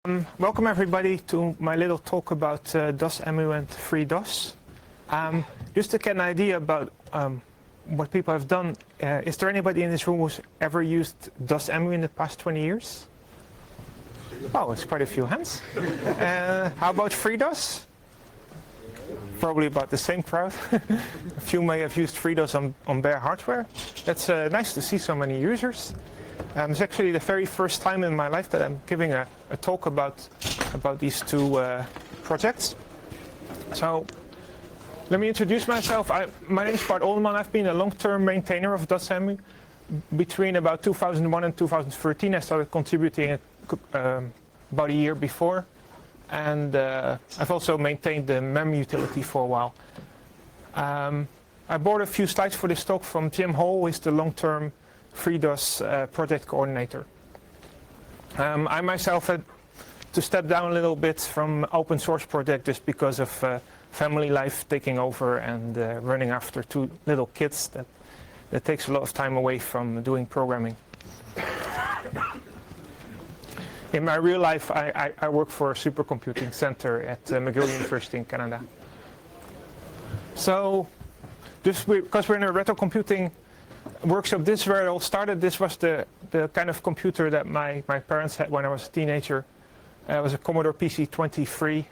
Welcome everybody to my little talk about DOSEMU and FreeDOS. Just to get an idea about what people have done, is there anybody in this room who's ever used DOSEMU in the past 20 years? Oh, it's quite a few hands. How about FreeDOS? Probably about the same crowd. A few may have used FreeDOS on bare hardware. That's nice to see so many users. It's actually the very first time in my life that I'm giving a talk about these two projects. So let me introduce myself. My name is Bart Oldeman. I've been a long-term maintainer of DOSEMU. Between about 2001 and 2013, I started contributing about a year before. And I've also maintained the MEM utility for a while. I brought a few slides for this talk from Jim Hall, who is the long-term FreeDOS project coordinator. I myself had to step down a little bit from open source project just because of family life taking over and running after two little kids. That takes a lot of time away from doing programming. In my real life, I work for a supercomputing center at McGill University in Canada. So, just because we're in a retro computing workshop, this is where it all started. This was the kind of computer that my parents had when I was a teenager. It was a Commodore PC-23.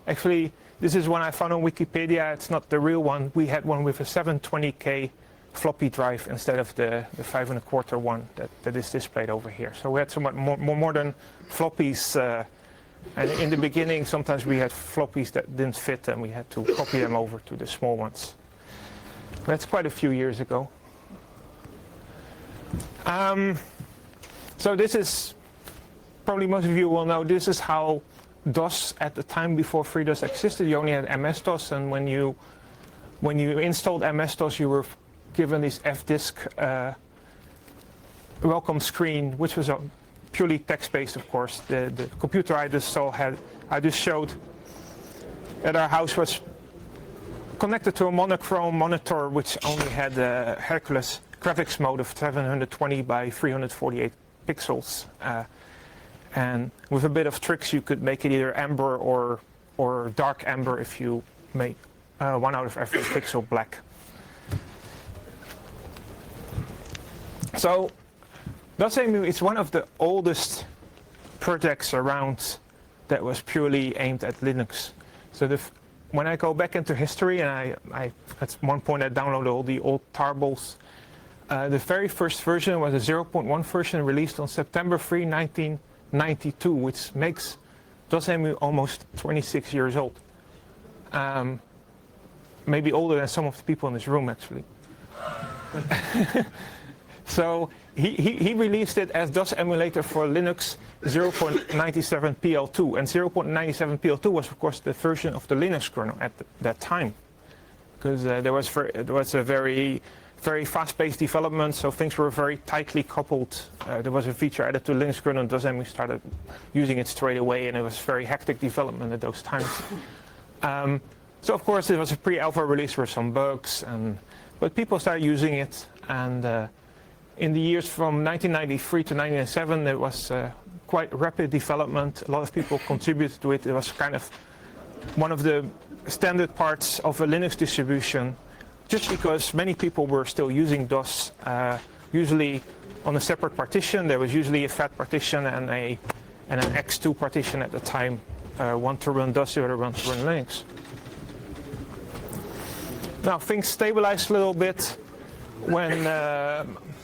Actually, this is one I found on Wikipedia. It's not the real one. We had one with a 720K floppy drive instead of the 5 1/4 one that is displayed over here. So we had somewhat more modern floppies. And in the beginning, sometimes we had floppies that didn't fit, and we had to copy them over to the small ones. That's quite a few years ago. So this is, probably most of you will know, this is how DOS at the time before FreeDOS existed. You only had MS-DOS, and when you installed MS-DOS, you were given this FDisk welcome screen, which was purely text-based, of course. The computer I just showed at our house was connected to a monochrome monitor, which only had a Hercules graphics mode of 720 by 348 pixels. And with a bit of tricks, you could make it either amber or dark amber if you make 1 out of every pixel black. So DOSEMU is one of the oldest projects around that was purely aimed at Linux. So when I go back into history, and at one point I downloaded all the old tarballs. The very first version was a 0.1 version released on September 3, 1992, which makes DOSEMU almost 26 years old. Maybe older than some of the people in this room, actually. So he released it as DOS emulator for Linux 0.97 PL2, and 0.97 PL2 was, of course, the version of the Linux kernel at that time, because there was a very fast-paced development, so things were very tightly coupled. There was a feature added to Linux kernel, and DOSEMU started using it straight away, and it was very hectic development at those times. So, of course, it was a pre-alpha release with some bugs, but people started using it, and in the years from 1993 to 1997, there was quite rapid development. A lot of people contributed to it. It was kind of one of the standard parts of a Linux distribution, just because many people were still using DOS, usually on a separate partition. There was usually a FAT partition and an X2 partition at the time, one to run DOS, the other one to run Linux. Now things stabilized a little bit when,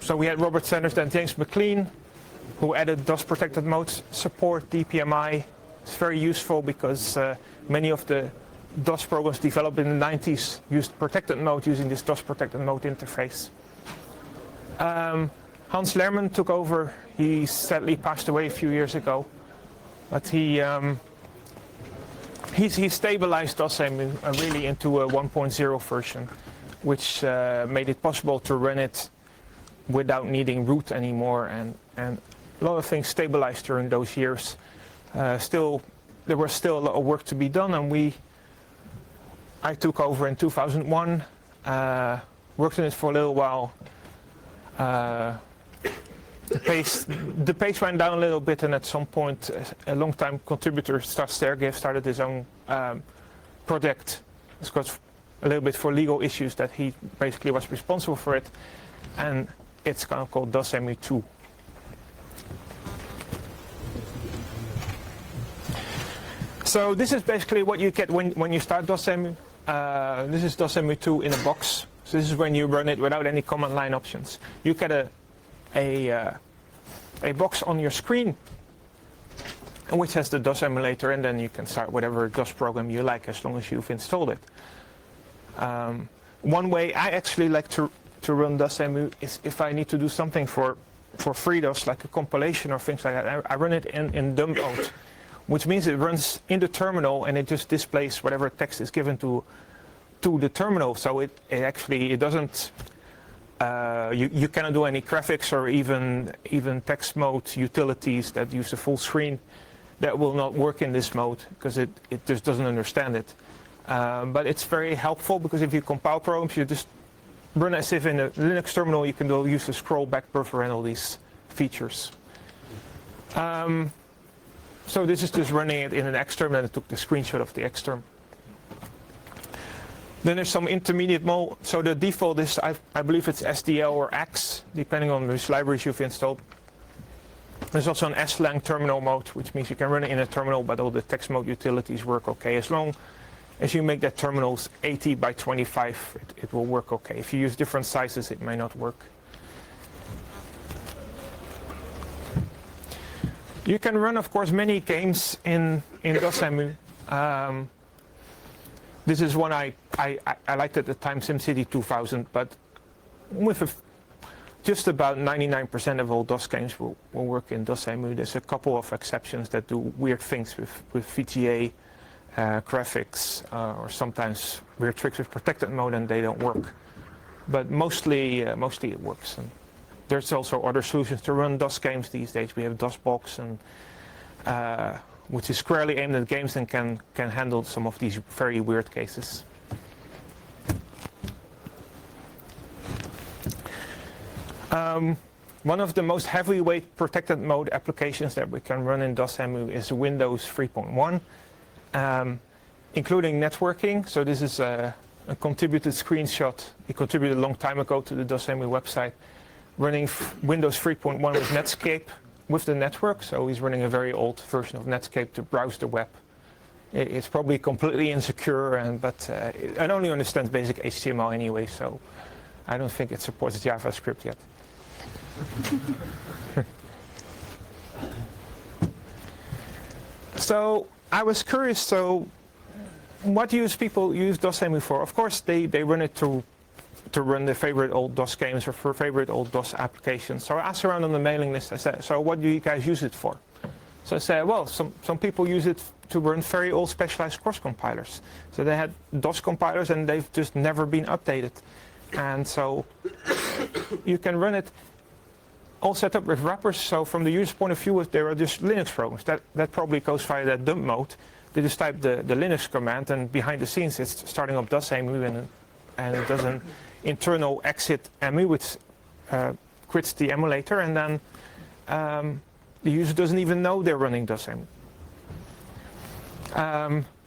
so we had Robert Sanders and James McLean, who added DOS protected mode support, DPMI. It's very useful because many of the DOS programs developed in the 90s used protected mode using this DOS protected mode interface. Hans Lerman took over. He sadly passed away a few years ago, but he stabilized DOSEMU really into a 1.0 version, which made it possible to run it without needing root anymore, and a lot of things stabilized during those years. There was still a lot of work to be done, and I took over in 2001, worked on it for a little while, the pace went down a little bit, and at some point, a long-time contributor, Sergey, started his own project. It's got a little bit for legal issues that he basically was responsible for it, and it's kind of called DOSEMU 2. So this is basically what you get when you start DOSEMU. This is DOSEMU 2 in a box. So this is when you run it without any command line options. You get a box on your screen, which has the DOS emulator, and then you can start whatever DOS program you like as long as you've installed it. One way I actually like to run DOSEMU is if I need to do something for FreeDOS, like a compilation or things like that. I run it in dump mode, which means it runs in the terminal and it just displays whatever text is given to the terminal. So it doesn't. You cannot do any graphics or even text mode utilities that use the full screen. That will not work in this mode because it just doesn't understand it. But it's very helpful because if you compile programs, you just run as if in a Linux terminal. You can use the scroll back buffer and all these features. So this is just running it in an xterm, and I took the screenshot of the xterm. Then there's some intermediate mode. So the default is, I believe it's SDL or X, depending on which libraries you've installed. There's also an SLang terminal mode, which means you can run it in a terminal, but all the text mode utilities work okay. As long as you make that terminals 80 by 25, it will work okay. If you use different sizes, it may not work. You can run, of course, many games in DOSEMU. This is one I liked at the time, SimCity 2000, but with just about 99% of all DOS games will work in DOSEMU. There's a couple of exceptions that do weird things with VGA graphics, or sometimes weird tricks with protected mode, and they don't work. But mostly it works. And there's also other solutions to run DOS games these days. We have DOSBox, and which is squarely aimed at games and can handle some of these very weird cases. One of the most heavyweight protected mode applications that we can run in DOSEMU is Windows 3.1, including networking. So this is a contributed screenshot. He contributed a long time ago to the DOSEMU website, running Windows 3.1 with Netscape with the network. So he's running a very old version of Netscape to browse the web. It's probably completely insecure, but it only understands basic HTML anyway, so I don't think it supports JavaScript yet. So I was curious, so what people use DOSEMU for? Of course, they run it to run their favorite old DOS games or for favorite old DOS applications. So I asked around on the mailing list, I said, so what do you guys use it for? So I said, well, some people use it to run very old specialized cross compilers. So they had DOS compilers and they've just never been updated. And so you can run it all set up with wrappers. So from the user's point of view, if there are just Linux programs, that probably goes via that dump mode. They just type the Linux command, and behind the scenes it's starting up DOSEMU, and it does an internal exit emu, which quits the emulator, and then the user doesn't even know they're running DOSEMU.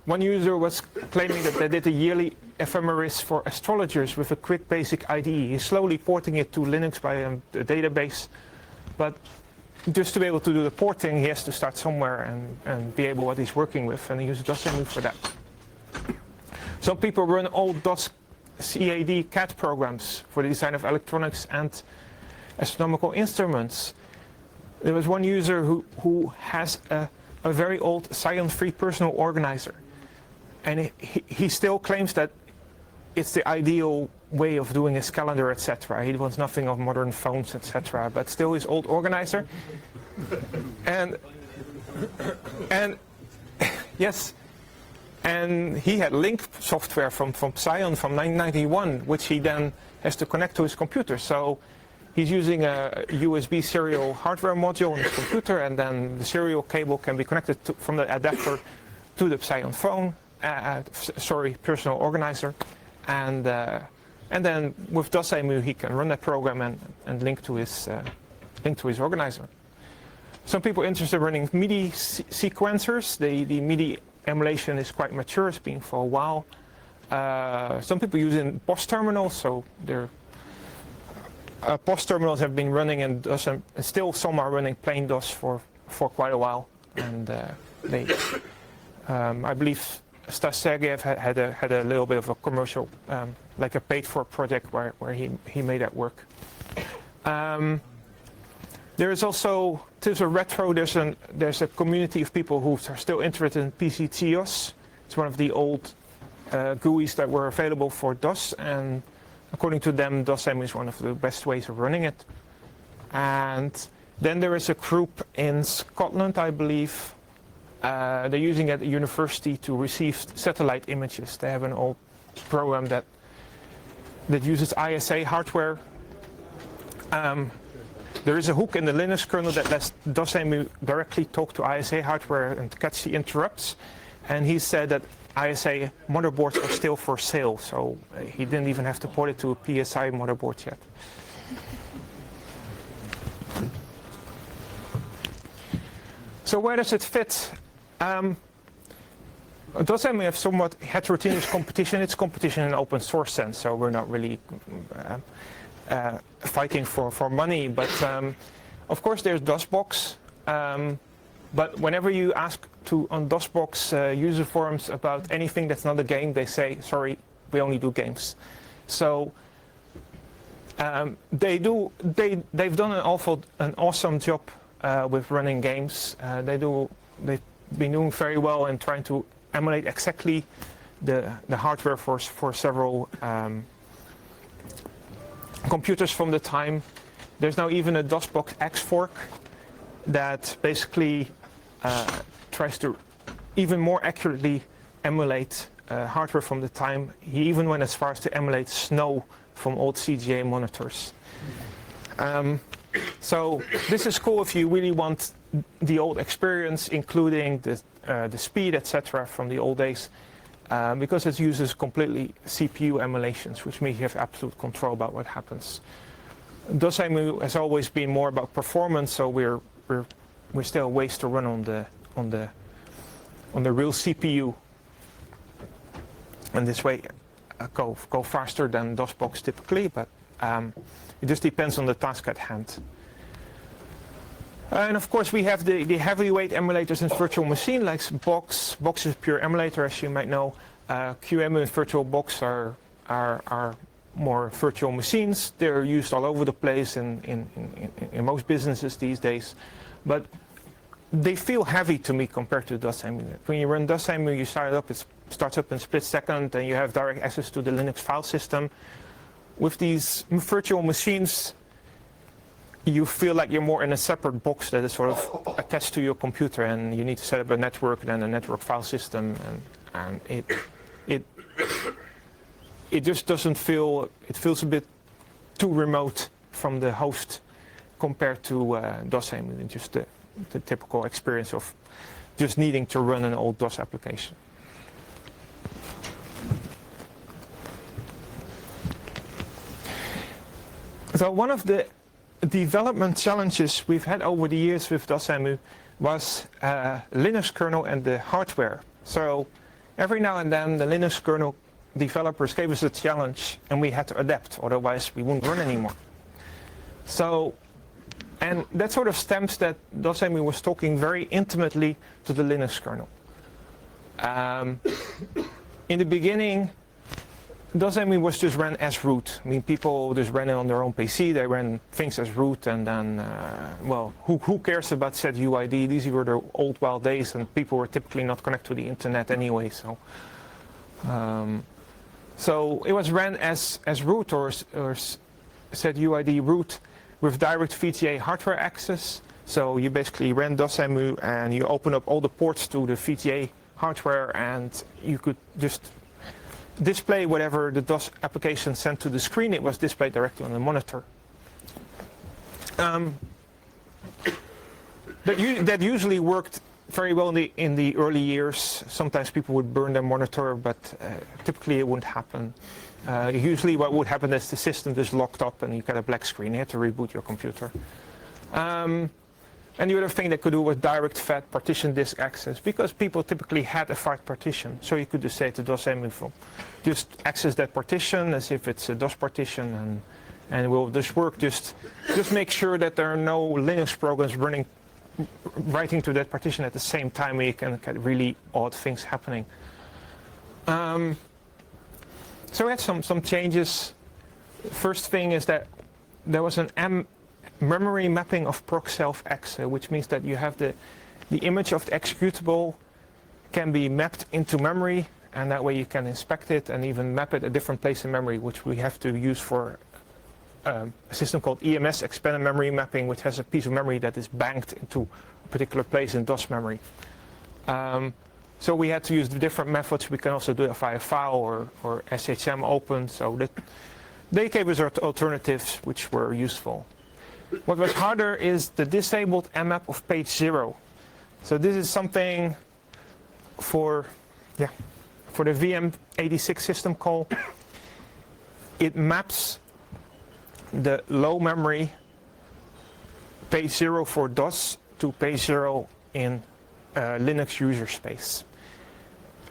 One user was claiming that they did a yearly ephemeris for astrologers with a quick basic IDE. He's slowly porting it to Linux by a database, but just to be able to do the porting, he has to start somewhere and be able what he's working with, and he uses DOSEMU for that. Some people run old DOS CAD programs for the design of electronics and astronomical instruments. There was one user who has a very old Psion-free personal organizer, and he still claims that it's the ideal way of doing his calendar, etc. He wants nothing of modern phones, etc. But still his old organizer. And yes, and he had link software from Psion from 1991, which he then has to connect to his computer. So he's using a USB serial hardware module on his computer, and then the serial cable can be connected from the adapter to the Psion phone, personal organizer, and then with DOSEMU he can run that program and link to his linked to his organizer. Some people are interested in running MIDI sequencers. The MIDI emulation is quite mature, it's been for a while. Some people use in POS terminals, so their POS terminals have been running in DOS, and still some are running plain DOS for quite a while. And I believe Stas Sergeyev had a little bit of a commercial, like a paid-for project where he made that work. There is also, there's a retro, there's a community of people who are still interested in PCTOS. It's one of the old GUIs that were available for DOS, and according to them, DOSEMU is one of the best ways of running it. And then there is a group in Scotland, I believe. They're using it at the university to receive satellite images. They have an old program that uses ISA hardware. There is a hook in the Linux kernel that lets DOSEMU directly talk to ISA hardware and catch the interrupts. And he said that ISA motherboards are still for sale, so he didn't even have to port it to a PSI motherboard yet. So where does it fit? DOSEMU have somewhat heterogeneous competition. It's competition in open source sense, so we're not really fighting for money. But of course there's DOSBox. But whenever you ask on DOSBox user forums about anything that's not a game, they say, sorry, we only do games. So they've done an awesome job with running games. They've been doing very well in trying to emulate exactly the hardware for several computers from the time. There's now even a DOSBox X fork that basically tries to even more accurately emulate hardware from the time. He even went as far as to emulate snow from old CGA monitors. So this is cool if you really want the old experience, including the speed, etc., from the old days, because it uses completely CPU emulations, which means you have absolute control about what happens. DOSEMU has always been more about performance, so we're still ways to run on the real CPU, and this way go faster than DOSBox typically, but it just depends on the task at hand. And of course we have the heavyweight emulators in virtual machine, like Box. Box is a pure emulator, as you might know. QEMU and VirtualBox are more virtual machines. They're used all over the place in most businesses these days. But they feel heavy to me compared to DOSEMU. When you run DOSEMU, you start it up, it starts up in a split second, and you have direct access to the Linux file system. With these virtual machines, you feel like you're more in a separate box that is sort of attached to your computer, and you need to set up a network, then a network file system, and it just doesn't feel, it feels a bit too remote from the host compared to DOSEMU, just the typical experience of just needing to run an old DOS application. So one of the development challenges we've had over the years with DOSEMU was Linux kernel and the hardware. So every now and then the Linux kernel developers gave us a challenge and we had to adapt, otherwise we wouldn't run anymore. So, and that sort of stems that DOSEMU was talking very intimately to the Linux kernel. In the beginning, DOSEMU was just ran as root. I mean, people just ran it on their own PC, they ran things as root, and then, well, who cares about set UID? These were the old wild days, and people were typically not connected to the internet anyway, so. So it was ran as root or set UID root with direct VGA hardware access. So you basically ran DOSEMU and you open up all the ports to the VGA hardware, and you could just display whatever the DOS application sent to the screen. It was displayed directly on the monitor. That usually worked very well in the early years. Sometimes people would burn their monitor, but typically it wouldn't happen. Usually what would happen is the system just locked up and you get a black screen. You had to reboot your computer. And the other thing they could do was direct fat partition disk access, because people typically had a fat partition. So you could just say to DOSEMU, just access that partition as if it's a DOS partition, and it will just work. Just make sure that there are no Linux programs writing to that partition at the same time, where you can get really odd things happening. So we had some changes. First thing is that there was an memory mapping of proc_self_x, which means that you have the image of the executable can be mapped into memory, and that way you can inspect it and even map it a different place in memory, which we have to use for a system called EMS, expanded memory mapping, which has a piece of memory that is banked into a particular place in DOS memory. So we had to use the different methods. We can also do it via file or SHM open. So they gave us alternatives which were useful. What was harder is the disabled mmap of page 0. So this is something for the VM86 system call. It maps the low memory page 0 for DOS to page 0 in Linux user space.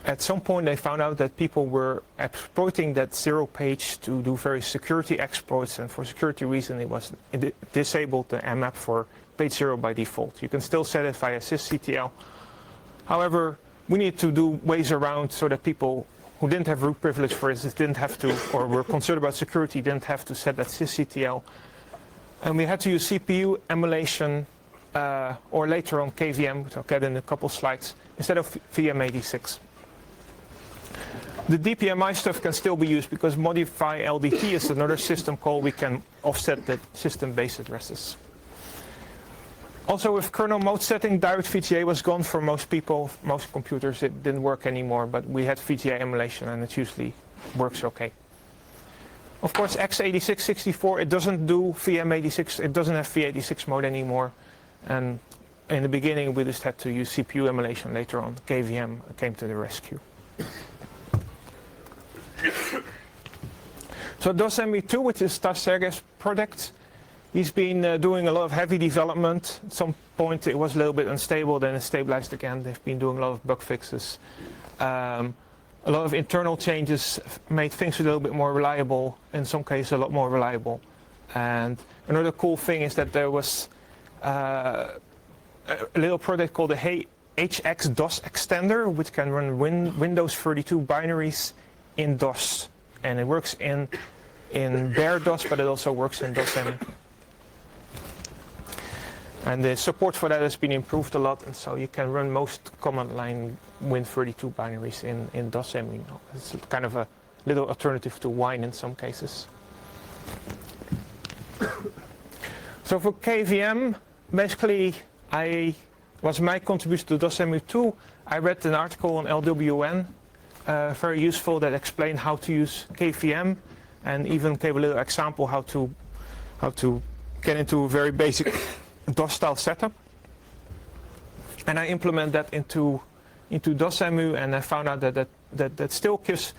At some point they found out that people were exploiting that 0 page to do various security exploits, and for security reason it disabled the mmap for page 0 by default. You can still set it via sysctl. However, we need to do ways around so that people who didn't have root privilege, for instance, didn't have to, or were concerned about security, didn't have to set that sysctl. And we had to use CPU emulation, or later on KVM, which I'll get in a couple slides, instead of VM86. The DPMI stuff can still be used because modify LDT is another system call. We can offset the system-based addresses. Also, with kernel mode setting, direct VGA was gone for most people, most computers. It didn't work anymore, but we had VGA emulation, and it usually works okay. Of course, x86-64, it doesn't do VM86. It doesn't have v86 mode anymore. And in the beginning, we just had to use CPU emulation. Later on, KVM came to the rescue. So DOSEMU2, which is Tas Sergej's project, he's been doing a lot of heavy development. At some point it was a little bit unstable, then it stabilized again. They've been doing a lot of bug fixes. A lot of internal changes made things a little bit more reliable, in some cases a lot more reliable. And another cool thing is that there was a little project called the HX DOS extender, which can run Windows 32 binaries in DOS. And it works in bare DOS, but it also works in DOSEMU. And the support for that has been improved a lot, and so you can run most command line Win32 binaries in DOSEMU. It's kind of a little alternative to Wine in some cases. So for KVM, basically, was my contribution to DOSEMU2. I read an article on LWN, very useful, that explained how to use KVM, and even gave a little example how to get into a very basic DOS style setup. And I implement that into DOSEMU, and I found out that still gives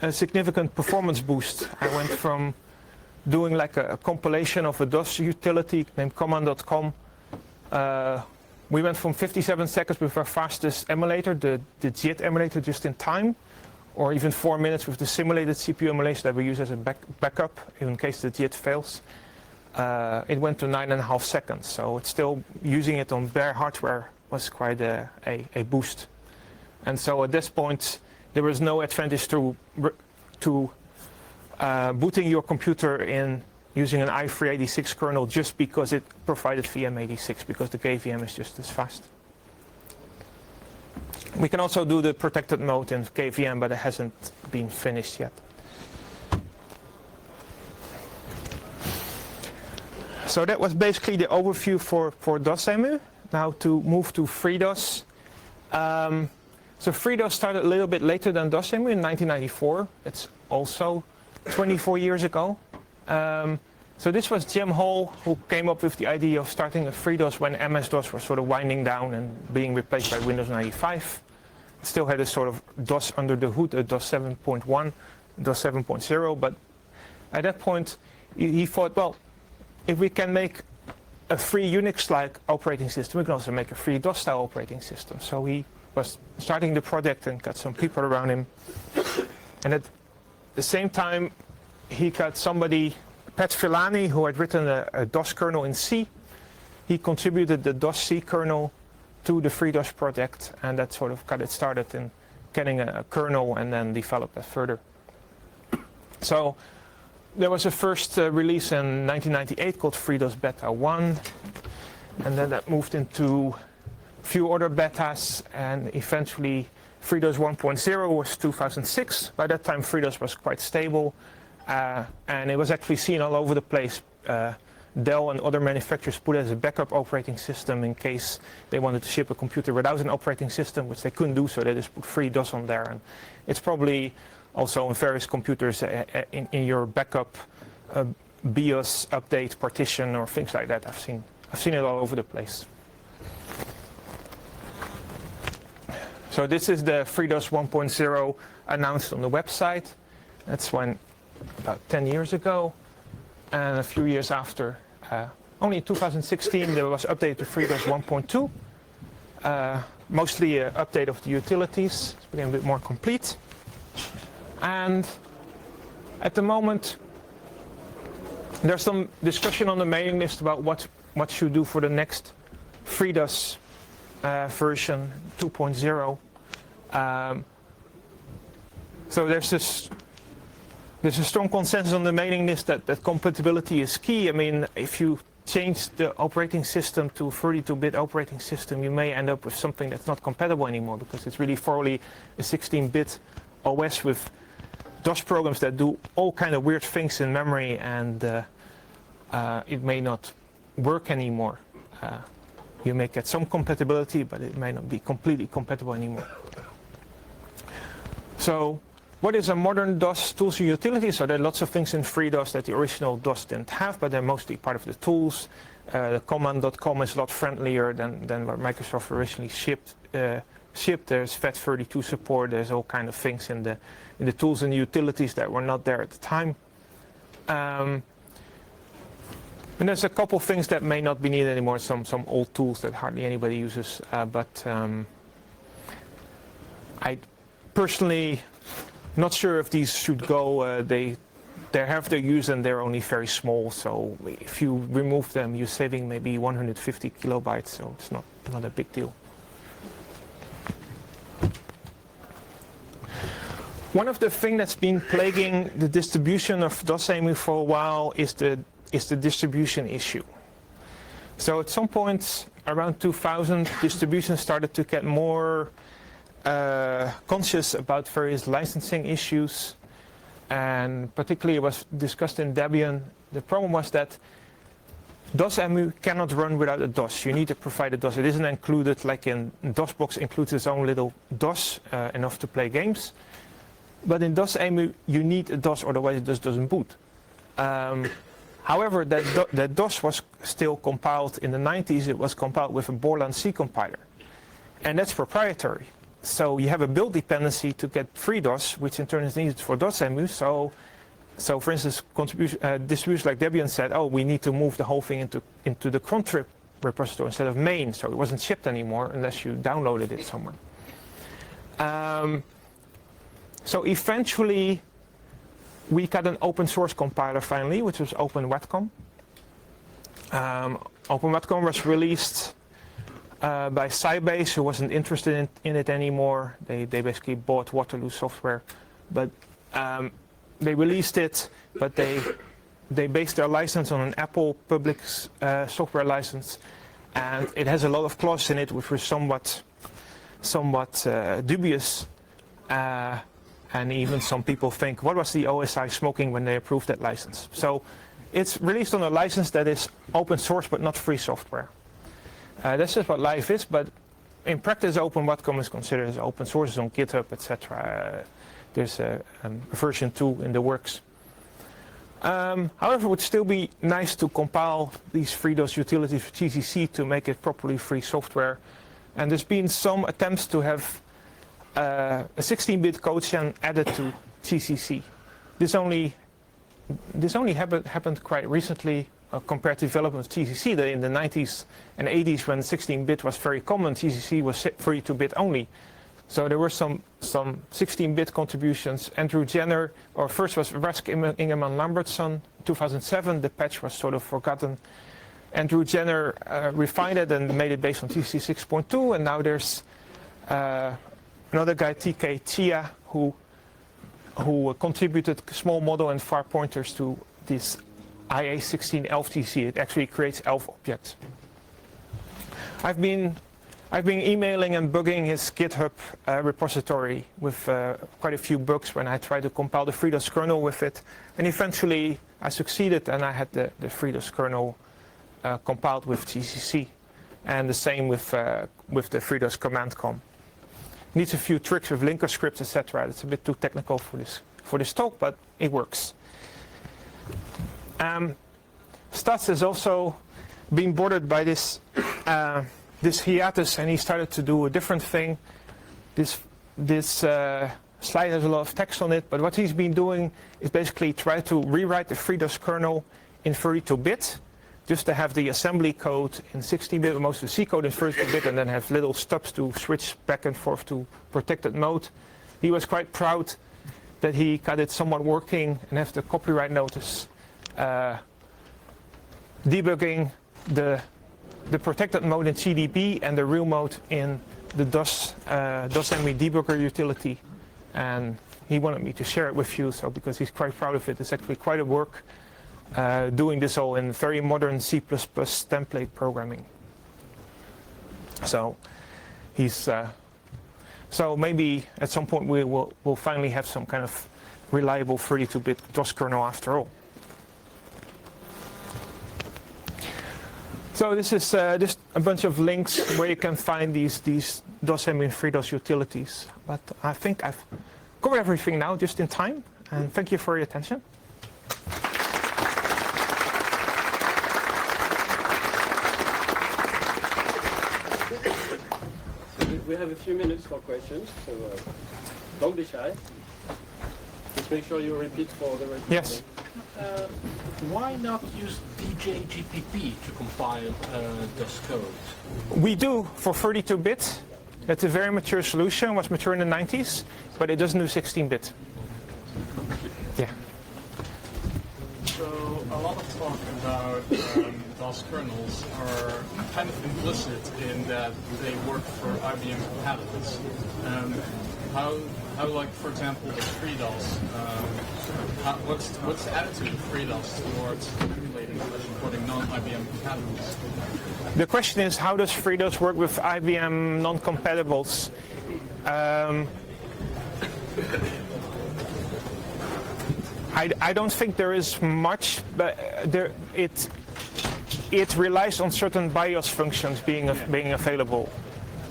a significant performance boost. I went from doing like a compilation of a DOS utility named command.com. We went from 57 seconds with our fastest emulator, the JIT emulator, just in time, or even 4 minutes with the simulated CPU emulation that we use as a backup in case the JIT fails. It went to 9.5 seconds, so it's still using it on bare hardware was quite a boost. And so at this point, there was no advantage to booting your computer in using an i386 kernel just because it provided VM86, because the KVM is just as fast. We can also do the protected mode in KVM, but it hasn't been finished yet. So that was basically the overview for DOSEMU. Now to move to FreeDOS. So FreeDOS started a little bit later than DOSEMU in 1994. It's also 24 years ago. So this was Jim Hall, who came up with the idea of starting a FreeDOS when MS-DOS was sort of winding down and being replaced by Windows 95. It still had a sort of DOS under the hood, a DOS 7.1, DOS 7.0, but at that point he thought, well, if we can make a free Unix-like operating system, we can also make a free DOS-style operating system. So he was starting the project and got some people around him. And at the same time, he got somebody, Pat Villani, who had written a DOS kernel in C. He contributed the DOS C kernel to the FreeDOS project, and that sort of got it started in getting a kernel and then developed that further. So there was a first release in 1998 called FreeDOS Beta 1, and then that moved into a few other betas, and eventually FreeDOS 1.0 was 2006. By that time FreeDOS was quite stable, and it was actually seen all over the place. Dell and other manufacturers put it as a backup operating system in case they wanted to ship a computer without an operating system, which they couldn't do, so they just put FreeDOS on there. And it's probably also on various computers in your backup BIOS update partition or things like that. I've seen it all over the place. So this is the FreeDOS 1.0 announced on the website. That's when about 10 years ago. And a few years after, only in 2016, there was updated to FreeDOS 1.2. Mostly an update of the utilities. It's became a bit more complete. And at the moment, there's some discussion on the mailing list about what should do for the next FreeDOS version 2.0. So there's a strong consensus on the mailing list that compatibility is key. I mean, if you change the operating system to a 32-bit operating system, you may end up with something that's not compatible anymore, because it's really thoroughly a 16-bit OS with DOS programs that do all kind of weird things in memory, and it may not work anymore. You may get some compatibility, but it may not be completely compatible anymore. So what is a modern DOS tools and utilities? So there are lots of things in FreeDOS that the original DOS didn't have, but they're mostly part of the tools. The command.com is a lot friendlier than what Microsoft originally shipped. There's FAT32 support. There's all kind of things in the tools and utilities that were not there at the time. And there's a couple things that may not be needed anymore. Some old tools that hardly anybody uses. But I personally not sure if these should go. They have their use and they're only very small. So if you remove them, you're saving maybe 150 kilobytes. So it's not a big deal. One of the things that's been plaguing the distribution of DOSEMU for a while is the distribution issue. So at some point around 2000, distribution started to get more conscious about various licensing issues, and particularly it was discussed in Debian. The problem was that DOSEMU cannot run without a DOS. You need to provide a DOS. It isn't included like in DOSBox includes its own little DOS, enough to play games. But in DOSEMU you need a DOS, otherwise it just doesn't boot. However, that DOS was still compiled in the 90s. It was compiled with a Borland C compiler, and that's proprietary. So you have a build dependency to get FreeDOS, which in turn is needed for DOSEMU. So for instance, distributions like Debian said, oh, we need to move the whole thing into the contrib repository instead of main. So it wasn't shipped anymore unless you downloaded it somewhere. So eventually, we got an open source compiler finally, which was OpenWhatCom. OpenWhatCom was released by Sybase, who wasn't interested in it anymore. They basically bought Waterloo Software, but they released it, but they based their license on an Apple public software license, and it has a lot of clauses in it which were somewhat dubious, and even some people think, what was the OSI smoking when they approved that license? So it's released on a license that is open source but not free software. That's just what life is, but in practice, OpenWhatCom is considered as open source on GitHub, etc. There's a version 2 in the works. However, it would still be nice to compile these FreeDOS utilities for GCC to make it properly free software. And there's been some attempts to have a 16-bit code gen added to GCC. This only happened quite recently, compared to development of TCC, that in the 90s and 80s, when 16-bit was very common, TCC was 32-bit only. So there were some 16-bit contributions. Andrew Jenner, or first was Rask Ingeman Lambertson, 2007. The patch was sort of forgotten. Andrew Jenner refined it and made it based on TCC 6.2, and now there's another guy, TK Chia, who contributed small model and far pointers to this IA16 ELF TCC. It actually creates ELF objects. I've been emailing and bugging his GitHub repository with quite a few bugs when I tried to compile the FreeDOS kernel with it, and eventually I succeeded, and I had the FreeDOS kernel compiled with GCC, and the same with the FreeDOS command com. Needs a few tricks with linker scripts, etc. It's a bit too technical for this talk, but it works. Stats has also been bothered by this hiatus, and he started to do a different thing. This slide has a lot of text on it, but what he's been doing is basically try to rewrite the FreeDOS kernel in 32-bit, just to have the assembly code in 16-bit, most of the C code in 32-bit, and then have little stubs to switch back and forth to protected mode. He was quite proud that he got it somewhat working and have the copyright notice debugging the protected mode in CDB and the real mode in the DOSEMU debugger utility. And he wanted me to share it with you, so because he's quite proud of it. It's actually quite a work doing this all in very modern C++ template programming. So he's so maybe at some point we'll finally have some kind of reliable 32-bit DOS kernel after all. So this is just a bunch of links where you can find these DOSEMU and FreeDOS utilities. But I think I've covered everything now, just in time. And thank you for your attention. We have a few minutes for questions, so don't be shy. Just make sure you repeat for the recording. Yes. Why not use DJGPP to compile DOS code? We do for 32-bit. That's a very mature solution. Was mature in the 90s, but it doesn't do 16-bit. Yeah. So a lot of talk about DOS kernels are kind of implicit in that they work for IBM compatibles. How, like, for example, with FreeDOS, what's the attitude of FreeDOS towards emulating or supporting non-IBM compatibles? The question is, how does FreeDOS work with IBM non-compatibles? I don't think there is much, but it relies on certain BIOS functions being available.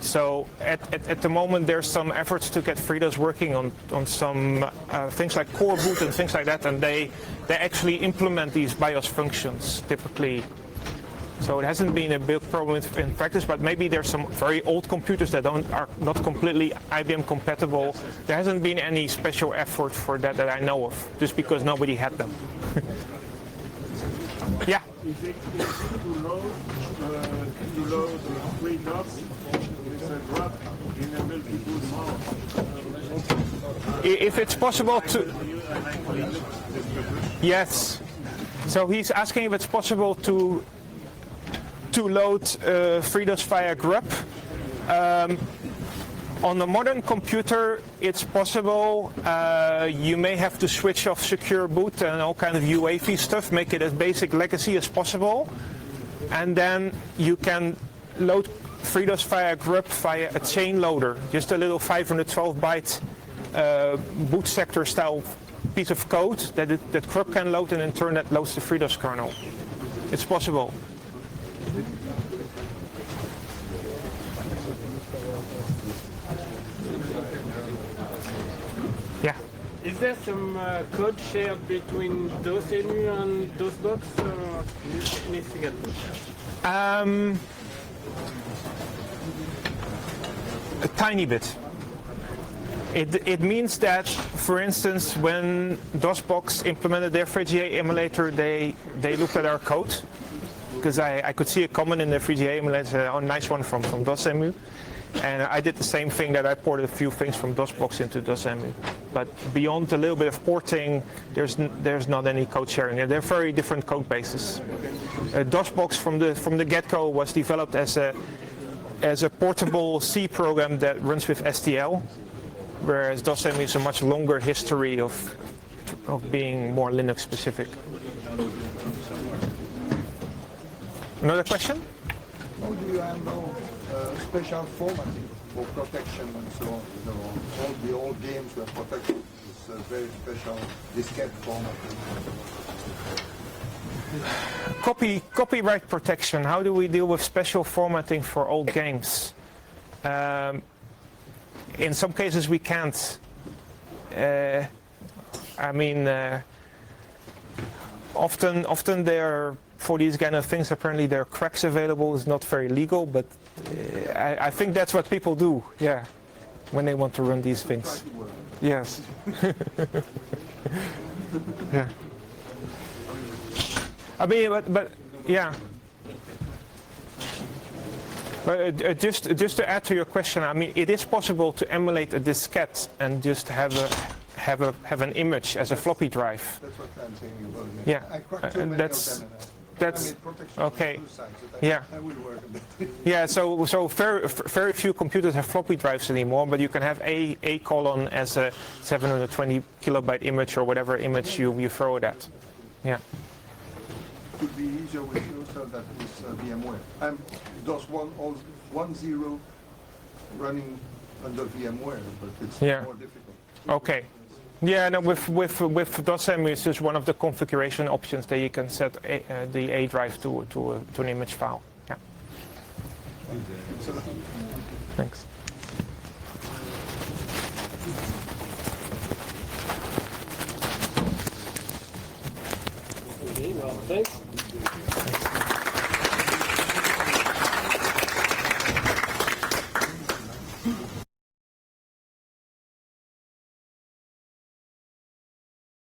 So at the moment, there's some efforts to get FreeDOS working on some things like core boot and things like that, and they actually implement these BIOS functions typically. So it hasn't been a big problem in practice, but maybe there's some very old computers that are not completely IBM compatible. There hasn't been any special effort for that I know of, just because nobody had them. Yeah. Is it to load FreeDOS with a drop in a multiple mode? If it's possible to... Yes. So he's asking if it's possible to load FreeDOS via grub. On a modern computer, it's possible. You may have to switch off secure boot and all kind of UAV stuff, make it as basic legacy as possible. And then you can load FreeDOS via grub via a chain loader, just a little 512-byte boot sector style piece of code that grub can load, and in turn that loads the FreeDOS kernel. It's possible. Yeah. Is there some code shared between DOSEMU and DOSBox, or anything else? A tiny bit. It means that, for instance, when DOSBox implemented their FreeDOS emulator, they looked at our code because I could see a comment in the FreeDOS emulator, oh, nice one from DOSEMU. And I did the same thing, that I ported a few things from DOSBox into DOSEMU. But beyond a little bit of porting, there's not any code sharing. They're very different code bases. DOSBox from the get-go was developed as a portable C program that runs with STL, whereas DOSEMU is a much longer history of being more Linux specific. Another question? How do you handle special formatting for protection and so on? All the old games were protected with very special diskette formatting. Copyright protection. How do we deal with special formatting for old games? In some cases we can't. Often there, for these kind of things, apparently there are cracks available. It's not very legal, but I think that's what people do, yeah, when they want to run these things. Yes. Yeah. I mean, but yeah. But just to add to your question, I mean, it is possible to emulate a diskette and just have an image as a floppy drive. That's what I'm saying. Well, Yeah, I cracked too many of them. that's okay. Yeah. I will work on that. Yeah, so very few computers have floppy drives anymore, but you can have a colon as a 720 kilobyte image or whatever image you throw it at. Yeah. It would be easier with you, so that is VMware. DOS 1.0 running under VMware, but it's more difficult. Okay. Yeah, no, with DOSEMU, it's just one of the configuration options that you can set the A drive to an image file. Yeah. Thanks. Okay, well, thanks.